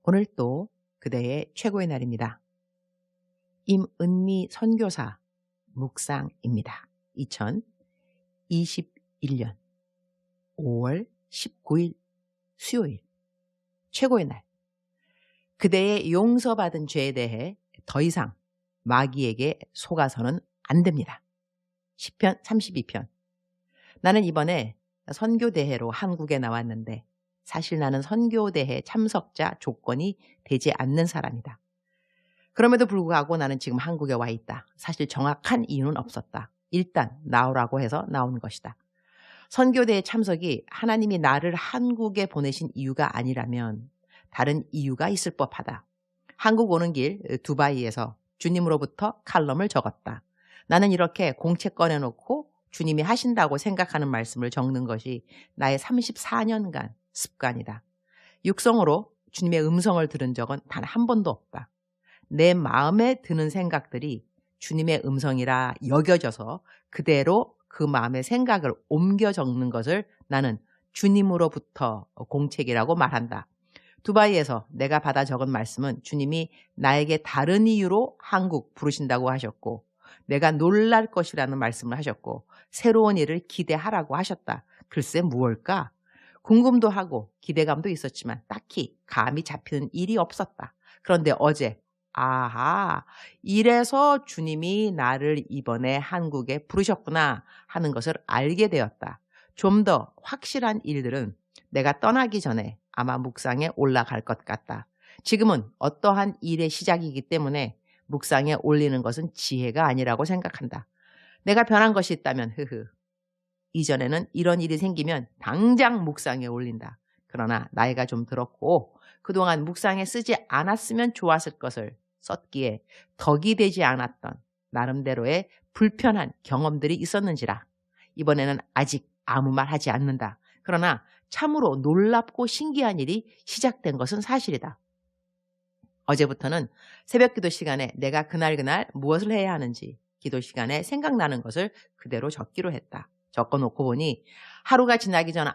오늘 또 그대의 최고의 날입니다. 임은미 선교사 묵상입니다. 2021년 5월 19일 수요일 최고의 날. 그대의 용서받은 죄에 대해 더 이상 마귀에게 속아서는 안 됩니다. 시편 32편. 나는 이번에 선교대회로 한국에 나왔는데 사실 나는 선교대회 참석자 조건이 되지 않는 사람이다. 그럼에도 불구하고 나는 지금 한국에 와 있다. 사실 정확한 이유는 없었다. 일단 나오라고 해서 나온 것이다. 선교대회 참석이 하나님이 나를 한국에 보내신 이유가 아니라면 다른 이유가 있을 법하다. 한국 오는 길 두바이에서 주님으로부터 칼럼을 적었다. 나는 이렇게 공채 꺼내놓고 주님이 하신다고 생각하는 말씀을 적는 것이 나의 34년간 습관이다. 육성으로 주님의 음성을 들은 적은 단 한 번도 없다. 내 마음에 드는 생각들이 주님의 음성이라 여겨져서 그대로 그 마음의 생각을 옮겨 적는 것을 나는 주님으로부터 공책이라고 말한다. 두바이에서 내가 받아 적은 말씀은 주님이 나에게 다른 이유로 한국 부르신다고 하셨고 내가 놀랄 것이라는 말씀을 하셨고 새로운 일을 기대하라고 하셨다. 글쎄 무엇일까? 궁금도 하고 기대감도 있었지만 딱히 감이 잡히는 일이 없었다. 그런데 어제 아하, 이래서 주님이 나를 이번에 한국에 부르셨구나 하는 것을 알게 되었다. 좀 더 확실한 일들은 내가 떠나기 전에 아마 묵상에 올라갈 것 같다. 지금은 어떠한 일의 시작이기 때문에 묵상에 올리는 것은 지혜가 아니라고 생각한다. 내가 변한 것이 있다면 이전에는 이런 일이 생기면 당장 묵상에 올린다. 그러나 나이가 좀 들었고 그동안 묵상에 쓰지 않았으면 좋았을 것을 썼기에 덕이 되지 않았던 나름대로의 불편한 경험들이 있었는지라 이번에는 아직 아무 말 하지 않는다. 그러나 참으로 놀랍고 신기한 일이 시작된 것은 사실이다. 어제부터는 새벽 기도 시간에 내가 그날 무엇을 해야 하는지 기도 시간에 생각나는 것을 그대로 적기로 했다. 적어놓고 보니 하루가 지나기 전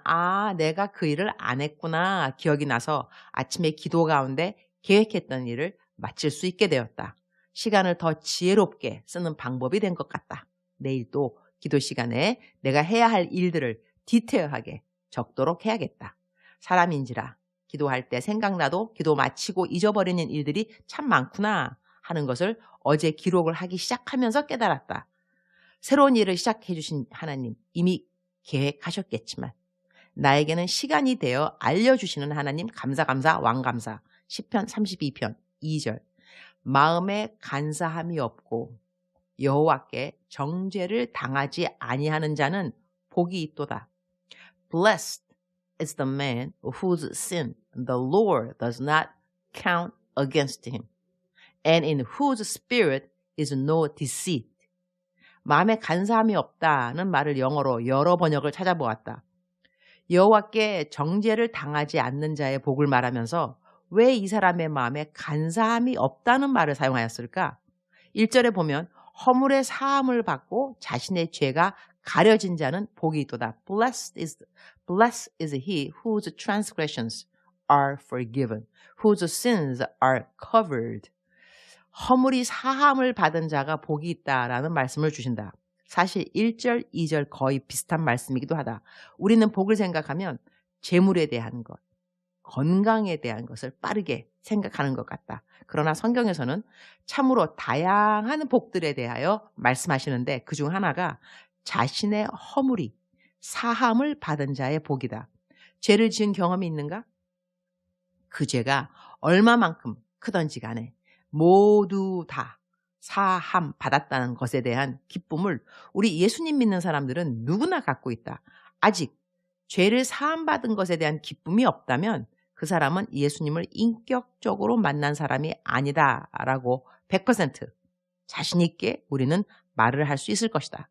내가 그 일을 안 했구나 기억이 나서 아침에 기도 가운데 계획했던 일을 마칠 수 있게 되었다. 시간을 더 지혜롭게 쓰는 방법이 된 것 같다. 내일 또 기도 시간에 내가 해야 할 일들을 디테일하게 적도록 해야겠다. 사람인지라 기도할 때 생각나도 기도 마치고 잊어버리는 일들이 참 많구나 하는 것을 어제 기록을 하기 시작하면서 깨달았다. 새로운 일을 시작해 주신 하나님 이미 계획하셨겠지만 나에게는 시간이 되어 알려주시는 하나님 감사 왕감사. 시편 32편 2절. 마음에 간사함이 없고 여호와께 정죄를 당하지 아니하는 자는 복이 있도다. Blessed is the man whose sin the Lord does not count against him, and in whose spirit is no deceit. 마음에 간사함이 없다는 말을 영어로 여러 번역을 찾아보았다. 여호와께 정죄를 당하지 않는 자의 복을 말하면서 왜 이 사람의 마음에 간사함이 없다는 말을 사용하였을까? 1절에 보면 허물의 사함을 받고 자신의 죄가 가려진 자는 복이 있도다. Blessed is he whose transgressions are forgiven, whose sins are covered. 허물이 사함을 받은 자가 복이 있다라는 말씀을 주신다. 사실 1절, 2절 거의 비슷한 말씀이기도 하다. 우리는 복을 생각하면 재물에 대한 것, 건강에 대한 것을 빠르게 생각하는 것 같다. 그러나 성경에서는 참으로 다양한 복들에 대하여 말씀하시는데 그중 하나가 자신의 허물이 사함을 받은 자의 복이다. 죄를 지은 경험이 있는가? 그 죄가 얼마만큼 크던지 간에 모두 다 사함 받았다는 것에 대한 기쁨을 우리 예수님 믿는 사람들은 누구나 갖고 있다. 아직 죄를 사함받은 것에 대한 기쁨이 없다면 그 사람은 예수님을 인격적으로 만난 사람이 아니다라고 100% 자신 있게 우리는 말을 할 수 있을 것이다.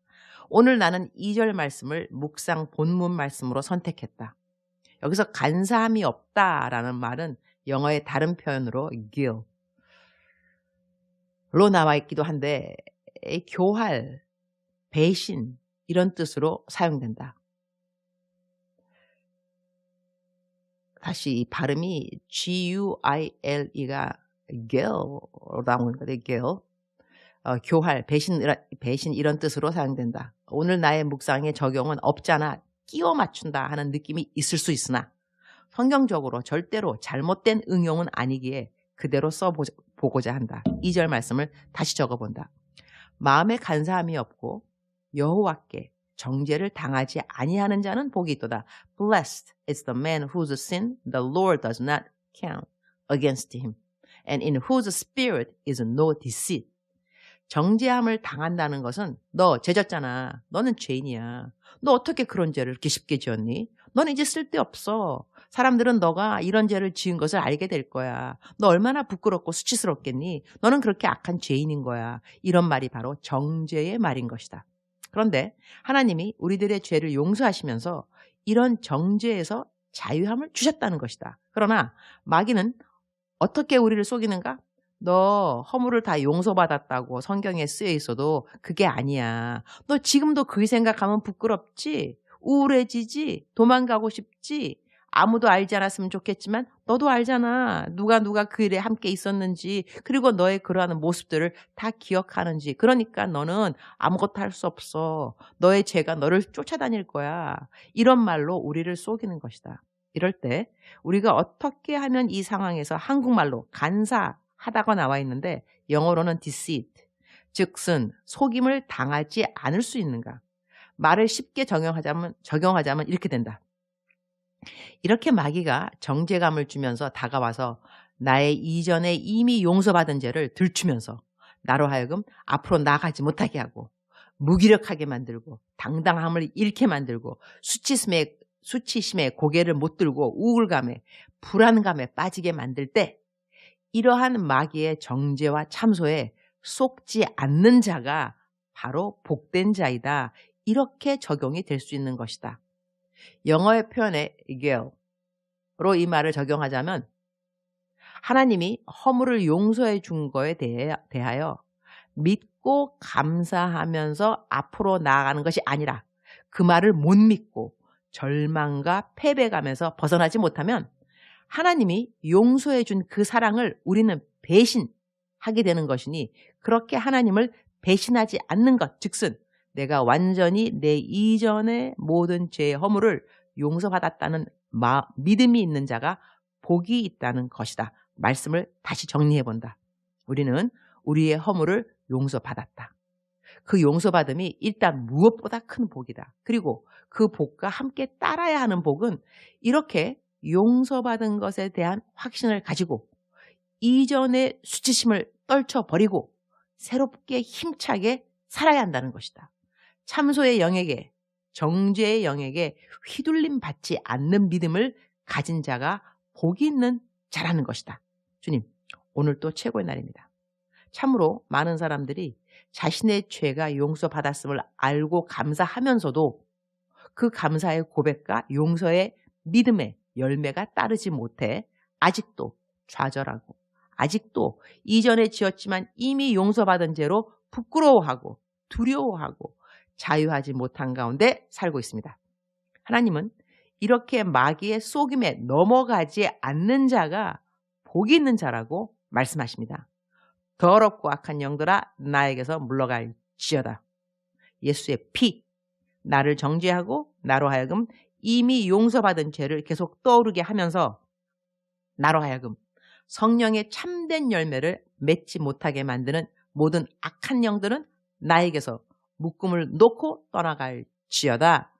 오늘 나는 2절 말씀을 묵상 본문 말씀으로 선택했다. 여기서 간사함이 없다라는 말은 영어의 다른 표현으로 guilt로 나와 있기도 한데 교활, 배신 이런 뜻으로 사용된다. 다시 이 발음이 G-U-I-L-E가 guile로 나오는 거예요. guile. 교활, 배신 이런 뜻으로 사용된다. 오늘 나의 묵상의 적용은 없잖아, 끼워 맞춘다 하는 느낌이 있을 수 있으나 성경적으로 절대로 잘못된 응용은 아니기에 그대로 써보고자 한다. 2절 말씀을 다시 적어본다. 마음에 간사함이 없고 여호와께 정죄를 당하지 아니하는 자는 복이 있도다. Blessed is the man whose sin the Lord does not count against him, and in whose spirit is no deceit. 정죄함을 당한다는 것은 너 죄 졌잖아. 너는 죄인이야. 너 어떻게 그런 죄를 이렇게 쉽게 지었니? 너는 이제 쓸데없어. 사람들은 너가 이런 죄를 지은 것을 알게 될 거야. 너 얼마나 부끄럽고 수치스럽겠니? 너는 그렇게 악한 죄인인 거야. 이런 말이 바로 정죄의 말인 것이다. 그런데 하나님이 우리들의 죄를 용서하시면서 이런 정죄에서 자유함을 주셨다는 것이다. 그러나 마귀는 어떻게 우리를 속이는가? 너 허물을 다 용서받았다고 성경에 쓰여 있어도 그게 아니야. 너 지금도 그 생각하면 부끄럽지? 우울해지지? 도망가고 싶지? 아무도 알지 않았으면 좋겠지만 너도 알잖아. 누가 그 일에 함께 있었는지, 그리고 너의 그러한 모습들을 다 기억하는지. 그러니까 너는 아무것도 할 수 없어. 너의 죄가 너를 쫓아다닐 거야. 이런 말로 우리를 속이는 것이다. 이럴 때 우리가 어떻게 하면 이 상황에서 한국말로 간사하다가 나와 있는데 영어로는 deceit, 즉슨 속임을 당하지 않을 수 있는가? 말을 쉽게 적용하자면 이렇게 된다. 이렇게 마귀가 정죄감을 주면서 다가와서 나의 이전에 이미 용서받은 죄를 들추면서 나로 하여금 앞으로 나가지 못하게 하고 무기력하게 만들고 당당함을 잃게 만들고 수치심에 고개를 못 들고 우울감에 불안감에 빠지게 만들 때 이러한 마귀의 정죄와 참소에 속지 않는 자가 바로 복된 자이다. 이렇게 적용이 될 수 있는 것이다. 영어의 표현에 guile로 이 말을 적용하자면 하나님이 허물을 용서해 준 거에 대하여 믿고 감사하면서 앞으로 나아가는 것이 아니라 그 말을 못 믿고 절망과 패배감에서 벗어나지 못하면 하나님이 용서해 준 그 사랑을 우리는 배신하게 되는 것이니, 그렇게 하나님을 배신하지 않는 것, 즉슨 내가 완전히 내 이전의 모든 죄의 허물을 용서받았다는 믿음이 있는 자가 복이 있다는 것이다. 말씀을 다시 정리해본다. 우리는 우리의 허물을 용서받았다. 그 용서받음이 일단 무엇보다 큰 복이다. 그리고 그 복과 함께 따라야 하는 복은 이렇게 용서받은 것에 대한 확신을 가지고 이전의 수치심을 떨쳐버리고 새롭게 힘차게 살아야 한다는 것이다. 참소의 영역에, 정죄의 영역에 휘둘림 받지 않는 믿음을 가진 자가 복이 있는 자라는 것이다. 주님, 오늘 또 최고의 날입니다. 참으로 많은 사람들이 자신의 죄가 용서받았음을 알고 감사하면서도 그 감사의 고백과 용서의 믿음의 열매가 따르지 못해 아직도 좌절하고 아직도 이전에 지었지만 이미 용서받은 죄로 부끄러워하고 두려워하고 자유하지 못한 가운데 살고 있습니다. 하나님은 이렇게 마귀의 속임에 넘어가지 않는 자가 복이 있는 자라고 말씀하십니다. 더럽고 악한 영들아 나에게서 물러갈지어다. 예수의 피, 나를 정죄하고 나로 하여금 이미 용서받은 죄를 계속 떠오르게 하면서 나로 하여금 성령의 참된 열매를 맺지 못하게 만드는 모든 악한 영들은 나에게서 묶음을 놓고 떠나갈지어다.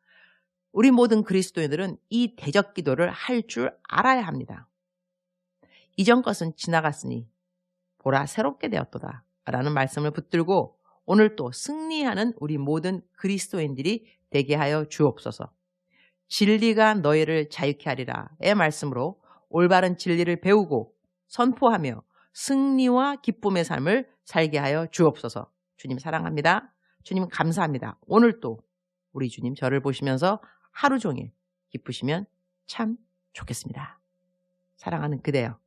우리 모든 그리스도인들은 이 대적 기도를 할 줄 알아야 합니다. 이전 것은 지나갔으니 보라 새롭게 되었도다 라는 말씀을 붙들고 오늘 또 승리하는 우리 모든 그리스도인들이 되게 하여 주옵소서. 진리가 너희를 자유케 하리라의 말씀으로 올바른 진리를 배우고 선포하며 승리와 기쁨의 삶을 살게 하여 주옵소서. 주님 사랑합니다. 주님 감사합니다. 오늘 또 우리 주님 저를 보시면서 하루 종일 기쁘시면 참 좋겠습니다. 사랑하는 그대여,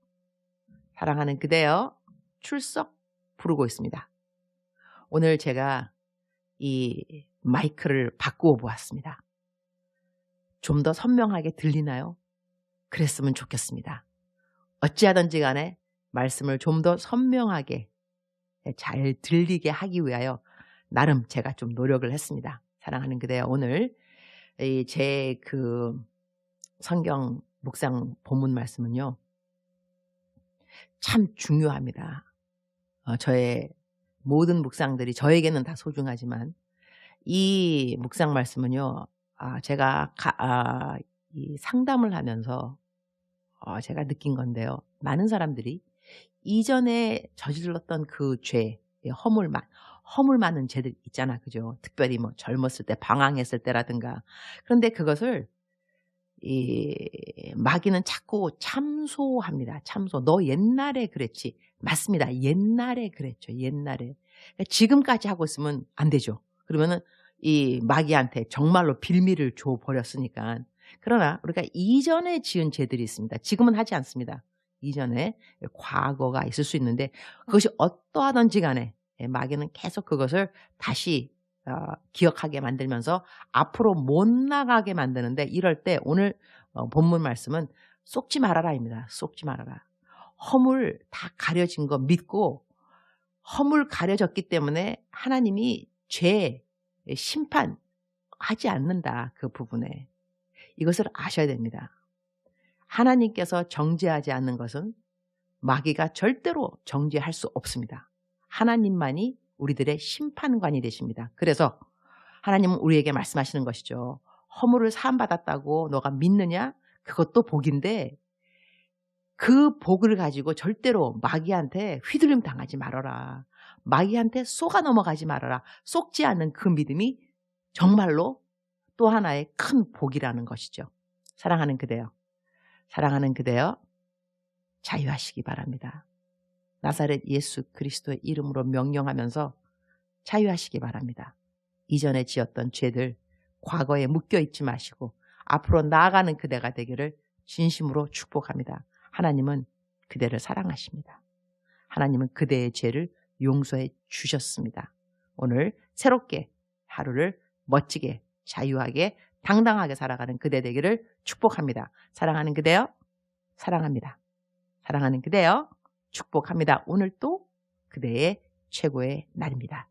사랑하는 그대여 출석 부르고 있습니다. 오늘 제가 이 마이크를 바꾸어 보았습니다. 좀 더 선명하게 들리나요? 그랬으면 좋겠습니다. 어찌하든지 간에 말씀을 좀 더 선명하게 잘 들리게 하기 위하여 나름 제가 좀 노력을 했습니다. 사랑하는 그대여, 오늘 제 성경 묵상 본문 말씀은요, 참 중요합니다. 저의 모든 묵상들이 저에게는 다 소중하지만 이 묵상 말씀은요, 제가 이 상담을 하면서 제가 느낀 건데요. 많은 사람들이 이전에 저질렀던 그 죄, 허물 많은 죄들 있잖아, 그죠? 특별히 뭐 젊었을 때, 방황했을 때라든가. 그런데 그것을 이 마귀는 자꾸 참소합니다. 참소. 너 옛날에 그랬지. 맞습니다. 옛날에 그랬죠. 옛날에. 지금까지 하고 있으면 안 되죠. 그러면은 이 마귀한테 정말로 빌미를 줘 버렸으니까. 그러나 우리가 이전에 지은 죄들이 있습니다. 지금은 하지 않습니다. 이전에 과거가 있을 수 있는데 그것이 어떠하든지 간에 마귀는 계속 그것을 다시 기억하게 만들면서 앞으로 못 나가게 만드는데, 이럴 때 오늘 본문 말씀은 속지 말아라입니다. 속지 말아라. 허물 다 가려진 거 믿고, 허물 가려졌기 때문에 하나님이 죄 심판하지 않는다. 그 부분에 이것을 아셔야 됩니다. 하나님께서 정죄하지 않는 것은 마귀가 절대로 정죄할 수 없습니다. 하나님만이 우리들의 심판관이 되십니다. 그래서 하나님은 우리에게 말씀하시는 것이죠. 허물을 사함받았다고 너가 믿느냐? 그것도 복인데 그 복을 가지고 절대로 마귀한테 휘둘림 당하지 말아라. 마귀한테 속아 넘어가지 말아라. 속지 않는 그 믿음이 정말로 또 하나의 큰 복이라는 것이죠. 사랑하는 그대여, 사랑하는 그대여, 자유하시기 바랍니다. 나사렛 예수 그리스도의 이름으로 명령하면서 자유하시기 바랍니다. 이전에 지었던 죄들 과거에 묶여있지 마시고 앞으로 나아가는 그대가 되기를 진심으로 축복합니다. 하나님은 그대를 사랑하십니다. 하나님은 그대의 죄를 용서해 주셨습니다. 오늘 새롭게 하루를 멋지게 자유하게 당당하게 살아가는 그대 되기를 축복합니다. 사랑하는 그대여, 사랑합니다. 사랑하는 그대여, 축복합니다. 오늘 또 그대의 최고의 날입니다.